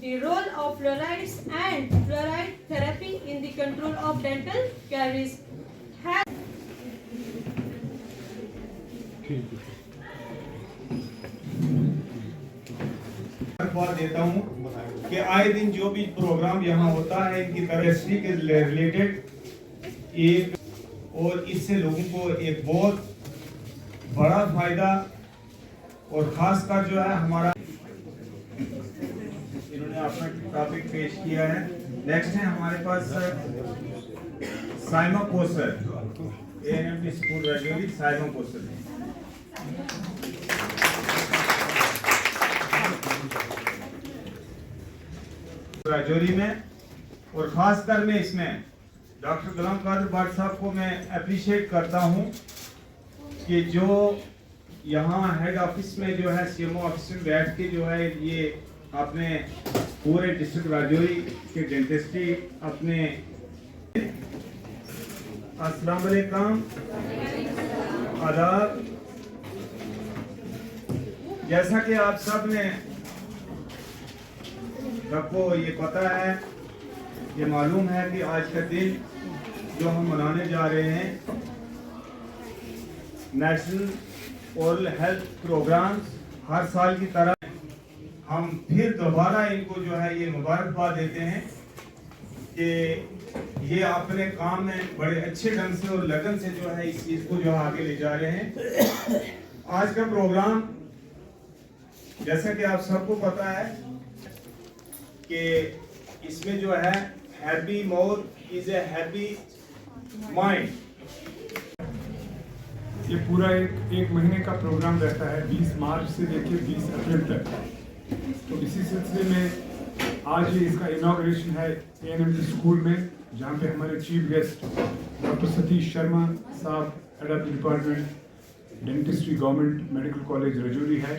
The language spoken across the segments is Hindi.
The role of fluorides and fluoride therapy in the control of dental caries has देता हूँ कि आए दिन जो भी प्रोग्राम यहाँ होता है इनकी तरक्की के रिलेटेड एक और इससे लोगों को एक बहुत बड़ा फायदा और खासकर जो है हमारा इन्होंने अपना टॉपिक पेश किया है। नेक्स्ट है हमारे पास साइमा कोसर एएनएमटी स्कूल राजौरी। साइमा कोसर राजौरी में और खासकर मैं इसमें डॉक्टर गुलाम कादिर भट्ट साहब को मैं अप्रिशिएट करता हूं कि जो यहाँ हेड ऑफिस में जो है सीएमओ ऑफिस में बैठ के जो है ये अपने पूरे डिस्ट्रिक्ट राजौरी के डेंटिस्ट्री अपने अस्सलाम वालेकुम आदाब। जैसा कि आप सब ने सबको ये पता है, ये मालूम है कि आज का दिन जो हम मनाने जा रहे हैं नेशनल ओरल हेल्थ प्रोग्राम्स, हर साल की तरह हम फिर दोबारा इनको जो है ये मुबारकबाद देते हैं कि ये अपने काम में बड़े अच्छे ढंग से और लगन से जो है इस चीज़ को जो है आगे ले जा रहे हैं। आज का प्रोग्राम जैसा कि आप सबको पता है कि इसमें जो है happy mouth is a happy mind. ये पूरा एक महीने का प्रोग्राम रहता है 20 मार्च से लेकर 20 अप्रैल तक। तो इसी सिलसिले में आज ये इसका इनॉग्रेशन है एएनएमटी स्कूल में, जहाँ पे हमारे chief guest doctor Satish Sharma साहब, head of department dentistry government medical college Rajouri है।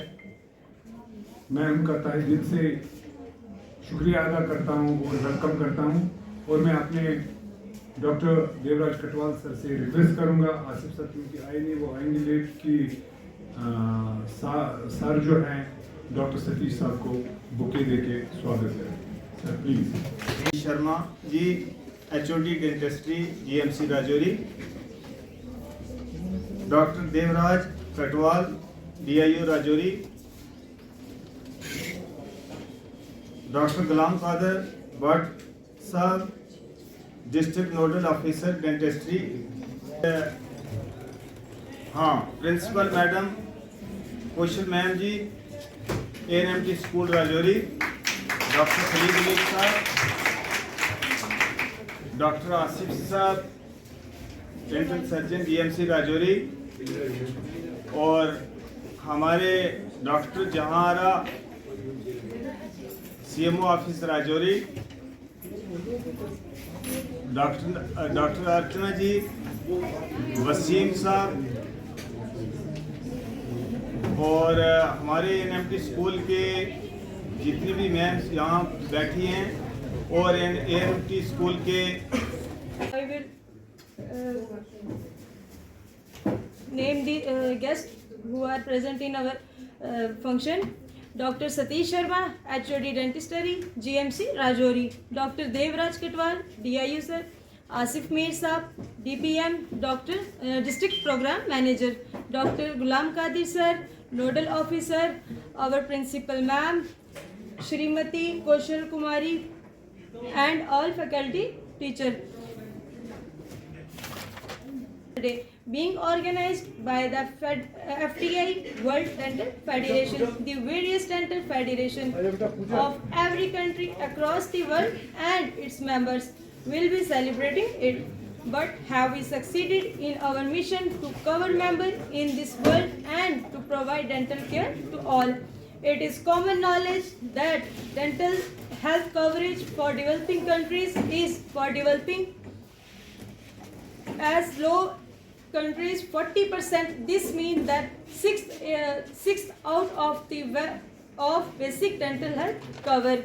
मैं उनका तहे दिल से शुक्रिया अदा करता हूँ और वेलकम करता हूँ। और मैं अपने डॉक्टर देवराज कटवाल सर से रिक्वेस्ट करूँगा, आसिफ सर क्योंकि आए नहीं, वो आएंगे लेट, कि सर जो हैं डॉक्टर सतीश साहब को बुके देके स्वागत करें। Sir please. Sharma ji, HOD dentistry GMC Rajouri. Doctor Devraj Katwal DIO Rajouri. Doctor Ghulam Qadir Bhat साहब डिस्ट्रिक्ट नोडल ऑफिसर डेंटिस्ट्री। हाँ, principal madam Kaushal ma'am ji ANMT school Rajouri. Doctor Saleem Ali साहब, डॉक्टर आसिफ साहब डेंटल सर्जन जीएमसी राजौरी, और हमारे doctor Jahanara CMO office Rajouri, doctor Archana ji, Waseem साहब, और हमारे एएनएमटी स्कूल के जितनी भी मैम्स यहाँ बैठी हैं, और एएनएमटी स्कूल के I will name the guests who are present in our function. Dr. Satish Sharma, HOD Dentistry, GMC Rajouri. Dr. Devraj Katwal, DIU sir. Asif Mir Saab, DPM, Dr. District Program Manager. Dr. Gulam Kadir sir, Nodal Officer. Our Principal Ma'am, Shrimati Kaushal Kumari, and all faculty teacher. Being organized by the FDI World Dental Federation, the various dental federation of every country across the world and its members will be celebrating it. But have we succeeded in our mission to cover members in this world and to provide dental care to all? It is common knowledge that dental health coverage for developing countries is for developing as low countries 40%. This means that sixth out of the of basic dental health cover.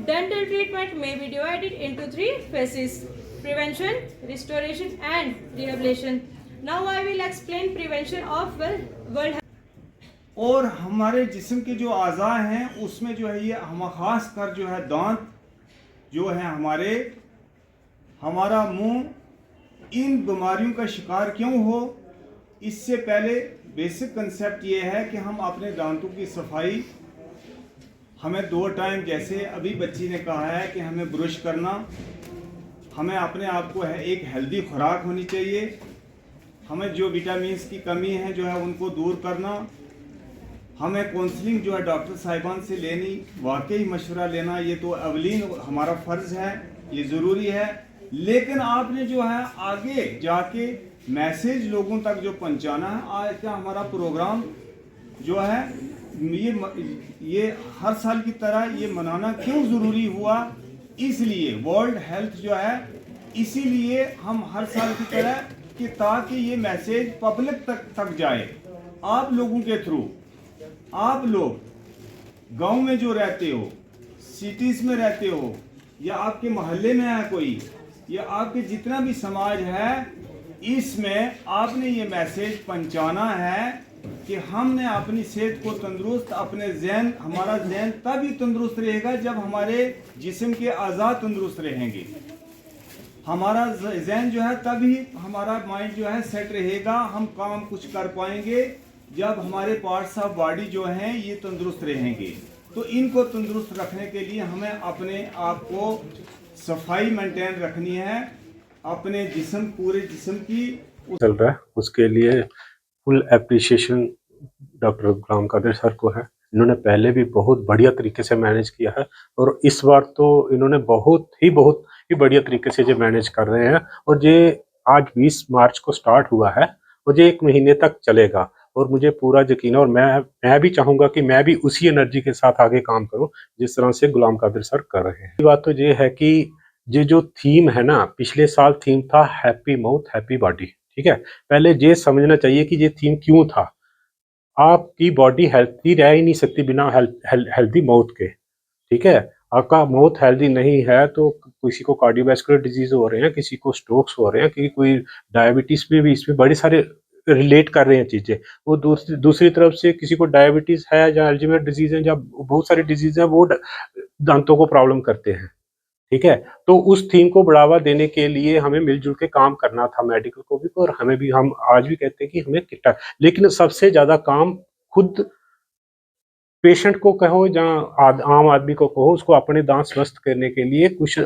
Dental treatment may be divided into 3 phases: prevention, restoration, and rehabilitation. Now I will explain prevention of world health. और हमारे जिस्म के जो अज़ा हैं उसमें जो है ये हम खास कर जो है दांत जो है हमारा मुंह इन बीमारियों का शिकार क्यों हो। इससे पहले बेसिक कंसेप्ट ये है कि हम अपने दांतों की सफाई हमें 2 टाइम, जैसे अभी बच्ची ने कहा है कि हमें ब्रश करना, हमें अपने आप को एक हेल्दी खुराक होनी चाहिए, हमें जो विटामिन्स की कमी है जो है उनको दूर करना, हमें काउंसलिंग जो है डॉक्टर साहिबान से लेनी, वाकई मशवरा लेना, ये तो अवलीन हमारा फ़र्ज़ है, ये ज़रूरी है। लेकिन आपने जो है आगे जाके मैसेज लोगों तक जो पहुंचाना है, आज का हमारा प्रोग्राम जो है ये हर साल की तरह ये मनाना क्यों ज़रूरी हुआ, इसलिए वर्ल्ड हेल्थ जो है, इसीलिए हम हर साल की तरह कि ताकि ये मैसेज पब्लिक तक जाए आप लोगों के थ्रू। आप लोग गांव में जो रहते हो, सिटीज़ में रहते हो, या आपके मोहल्ले में है कोई, या आपके जितना भी समाज है, इसमें आपने ये मैसेज पहुंचाना है कि हमने अपनी सेहत को तंदुरुस्त, अपने जहन, हमारा जहन तभी तंदुरुस्त रहेगा जब हमारे जिस्म के अज़ा तंदुरुस्त रहेंगे। हमारा जहन जो है तभी हमारा माइंड जो है सेट रहेगा, हम काम कुछ कर पाएंगे जब हमारे पार्ट्स ऑफ बॉडी जो हैं ये तंदुरुस्त रहेंगे। तो इनको तंदुरुस्त रखने के लिए हमें अपने आप को सफाई मेंटेन रखनी है, अपने जिस्म, पूरे जिस्म की चल रहा है, उसके लिए full appreciation doctor Ghulam Qadir sir को है। इन्होंने पहले भी बहुत बढ़िया तरीके से मैनेज किया है और इस बार तो इन्होंने बहुत ही बढ़िया तरीके से जो मैनेज कर रहे हैं। और ये आज 20 मार्च को स्टार्ट हुआ है और ये 1 महीने तक चलेगा और मुझे पूरा यकीन है और मैं भी चाहूँगा कि मैं भी उसी एनर्जी के साथ आगे काम करूँ जिस तरह से गुलाम कादिर सर कर रहे हैं। बात तो ये है कि ये जो थीम है ना, पिछले साल थीम था हैप्पी माउथ हैप्पी बॉडी, ठीक है। पहले ये समझना चाहिए कि ये थीम क्यों था। आपकी बॉडी हेल्थी रह ही नहीं सकती बिना हेल्थी माउथ के, ठीक है। आपका माउथ हेल्दी नहीं है तो किसी को कार्डियोवैस्कुलर डिजीज हो रहे हैं, किसी को स्ट्रोक्स हो रहे हैं, किसी कोई डायबिटीज में भी, इसमें बड़े सारे रिलेट कर रहे हैं चीजें। वो दूसरी तरफ से किसी को डायबिटीज है या अल्जीमेर डिजीज है या बहुत सारी डिजीज है, वो दांतों को प्रॉब्लम करते हैं, ठीक है। तो उस थीम को बढ़ावा देने के लिए हमें मिलजुल के काम करना था, मेडिकल को भी और हमें भी। हम आज भी कहते हैं कि हमें कितना, लेकिन सबसे ज्यादा काम खुद पेशेंट को कहो या आम आदमी को कहो, उसको अपने दांत स्वस्थ करने के लिए कुछ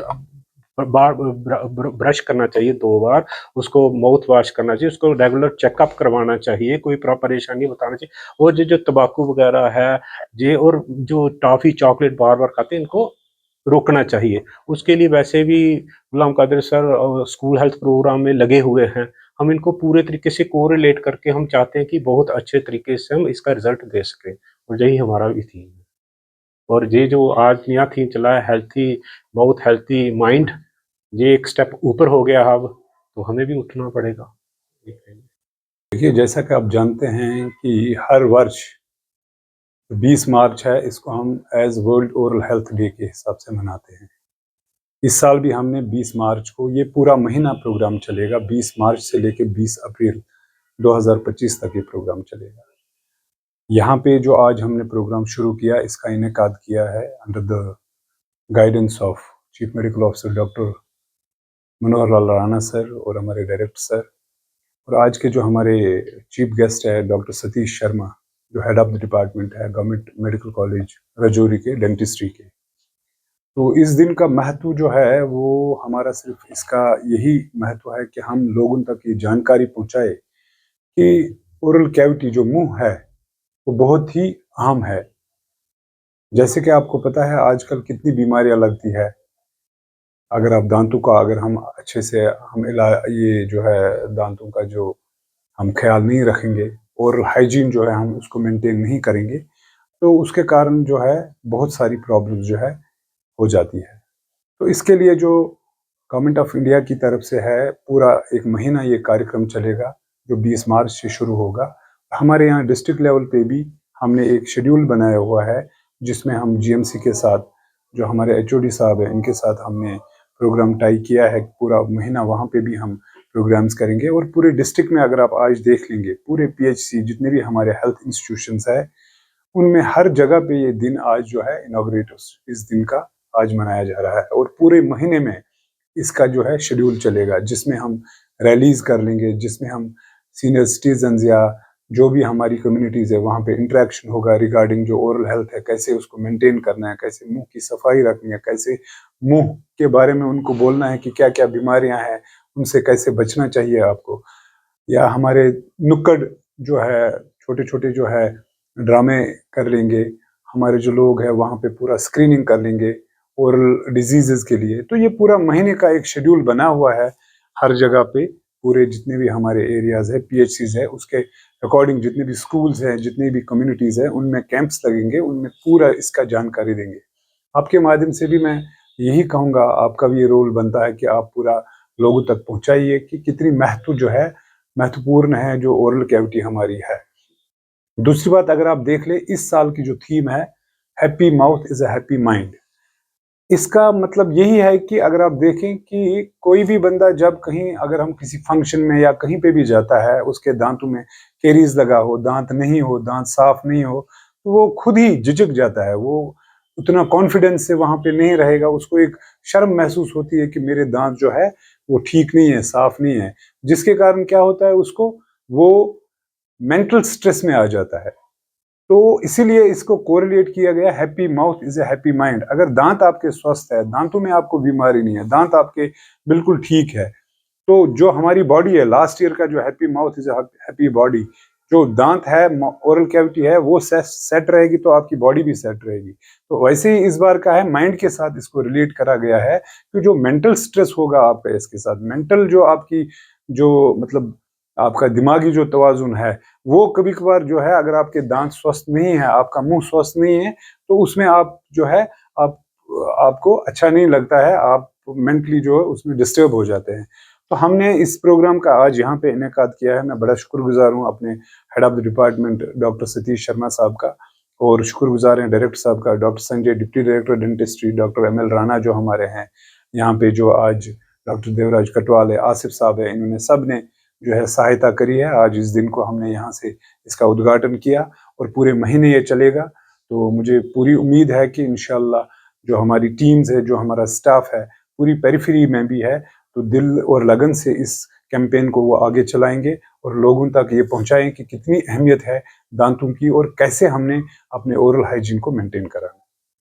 बार ब्रश करना चाहिए 2 बार, उसको माउथ वॉश करना चाहिए, उसको रेगुलर चेकअप करवाना चाहिए, कोई परेशानी बताना चाहिए। और जो तंबाकू वगैरह है ये, और जो टॉफी चॉकलेट बार बार खाते हैं, इनको रोकना चाहिए। उसके लिए वैसे भी Ghulam Qadir sir school health programme में लगे हुए हैं। हम इनको पूरे तरीके से कोरिलेट करके हम चाहते हैं कि बहुत अच्छे तरीके से हम इसका रिजल्ट दे सकें, और यही हमारा भी थीम है। और ये जो आज नया थीम चला है हेल्थी माउथ हेल्थी माइंड, ये एक स्टेप ऊपर हो गया अब, तो हमें भी उठना पड़ेगा। देखिए, जैसा कि आप जानते हैं कि हर वर्ष 20 मार्च है, इसको हम as world oral health day के हिसाब से मनाते हैं। इस साल भी हमने 20 मार्च को, ये पूरा महीना प्रोग्राम चलेगा, 20 मार्च से लेकर 20 अप्रैल 2025 तक ये प्रोग्राम चलेगा। यहाँ पे जो आज हमने प्रोग्राम शुरू किया, इसका इनेकाद किया है under the guidance of chief medical officer doctor Manohar Lal Rana sir और हमारे डायरेक्टर सर। और आज के जो हमारे चीफ गेस्ट है डॉक्टर सतीश शर्मा, जो हेड ऑफ द डिपार्टमेंट है गवर्नमेंट मेडिकल कॉलेज रजौरी के डेंटिस्ट्री के। तो इस दिन का महत्व जो है वो हमारा सिर्फ इसका यही महत्व है कि हम लोगों तक ये जानकारी पहुंचाए कि ओरल कैविटी जो मुंह है वो बहुत ही अहम है। जैसे कि आपको पता है आजकल कितनी बीमारियां लगती है, अगर आप दांतों का, अगर हम अच्छे से हम ये जो है दांतों का जो हम ख्याल नहीं रखेंगे और हाइजीन जो है हम उसको मेंटेन नहीं करेंगे, तो उसके कारण जो है बहुत सारी प्रॉब्लम्स जो है हो जाती है। तो इसके लिए जो गवर्नमेंट ऑफ इंडिया की तरफ से है, पूरा 1 महीना ये कार्यक्रम चलेगा जो 20 मार्च से शुरू होगा। हमारे यहाँ डिस्ट्रिक्ट लेवल पे भी हमने एक शेड्यूल बनाया हुआ है, जिसमें हम जीएमसी के साथ, जो हमारे एचओडी साहब हैं, इनके साथ हमने प्रोग्राम टाई किया है। पूरा महीना वहाँ पे भी हम प्रोग्राम्स करेंगे। और पूरे डिस्ट्रिक्ट में अगर आप आज देख लेंगे, पूरे PHC जितने भी हमारे हेल्थ इंस्टीट्यूशंस है, उनमें हर जगह पे ये दिन आज जो है इनॉग्रेट इस दिन का आज मनाया जा रहा है। और पूरे महीने में इसका जो है शेड्यूल चलेगा, जिसमें हम रैलीज कर लेंगे, जिसमें हम सीनियर सिटीजन्स या जो भी हमारी कम्युनिटीज़ है वहाँ पे इंटरेक्शन होगा रिगार्डिंग जो ओरल हेल्थ है, कैसे उसको मेंटेन करना है, कैसे मुंह की सफाई रखनी है, कैसे मुंह के बारे में उनको बोलना है कि क्या क्या बीमारियां हैं, उनसे कैसे बचना चाहिए आपको। या हमारे नुक्कड़ जो है, छोटे छोटे जो है ड्रामे कर लेंगे, हमारे जो लोग हैं वहाँ पे पूरा स्क्रीनिंग कर लेंगे ओरल डिजीजेस के लिए। तो ये पूरा महीने का एक शेड्यूल बना हुआ है हर जगह पे, पूरे जितने भी हमारे एरियाज है, PHCs है, उसके अकॉर्डिंग जितने भी स्कूल्स हैं, जितनी भी कम्युनिटीज़ हैं, उनमें कैंप्स लगेंगे, उनमें पूरा इसका जानकारी देंगे। आपके माध्यम से भी मैं यही कहूँगा, आपका भी ये रोल बनता है कि आप पूरा लोगों तक पहुँचाइए कि कितनी महत्वपूर्ण है जो ओरल कैविटी हमारी है। दूसरी बात, अगर आप देख ले, इस साल की जो थीम है happy mouth is a happy mind, इसका मतलब यही है कि अगर आप देखें कि कोई भी बंदा जब कहीं, अगर हम किसी फंक्शन में या कहीं पे भी जाता है, उसके दांतों में कैरीज लगा हो, दांत नहीं हो, दांत साफ नहीं हो, तो वो खुद ही झिझक जाता है, वो उतना कॉन्फिडेंस से वहां पे नहीं रहेगा, उसको एक शर्म महसूस होती है कि मेरे दांत जो है वो ठीक नहीं है, साफ नहीं है, जिसके कारण क्या होता है, उसको वो मेंटल स्ट्रेस में आ जाता है। तो इसीलिए इसको कोरिलेट किया गया, happy mouth is a happy mind. अगर दांत आपके स्वस्थ है, दांतों में आपको बीमारी नहीं है, दांत आपके बिल्कुल ठीक है, तो जो हमारी बॉडी है, लास्ट ईयर का जो happy mouth is a happy body, जो दांत है, ओरल कैविटी है, वो सेट रहेगी तो आपकी बॉडी भी सेट रहेगी। तो वैसे ही इस बार का है, माइंड के साथ इसको रिलेट करा गया है कि जो मेंटल स्ट्रेस होगा आपका इसके साथ, मेंटल जो आपकी जो मतलब आपका दिमागी जो तवाजुन है, वो कभी कभार जो है, अगर आपके दांत स्वस्थ नहीं है, आपका मुंह स्वस्थ नहीं है, तो उसमें आप जो है आपको अच्छा नहीं लगता है, आप मेंटली जो है उसमें डिस्टर्ब हो जाते हैं। तो हमने इस प्रोग्राम का आज यहाँ पे इनेकाद किया है। मैं बड़ा शुक्रगुजार हूँ अपने head of the department doctor Satish Sharma साहब का, और शुक्रगुजार हैं डायरेक्टर साहब का, doctor Sanjay deputy director dentistry, doctor ML Rana जो हमारे हैं यहाँ पे, जो आज डॉक्टर देवराज कटवाल है, आसिफ साहब है, इन्होंने सब ने जो है सहायता करी है। आज इस दिन को हमने यहाँ से इसका उद्घाटन किया और पूरे महीने ये चलेगा। तो मुझे पूरी उम्मीद है कि इंशाल्लाह जो हमारी टीम्स है, जो हमारा स्टाफ है, पूरी पेरिफेरी में भी है, तो दिल और लगन से इस कैंपेन को वो आगे चलाएंगे और लोगों तक ये पहुंचाएं कि कितनी अहमियत है दांतों की और कैसे हमने अपने ओरल हाइजीन को मेंटेन करा।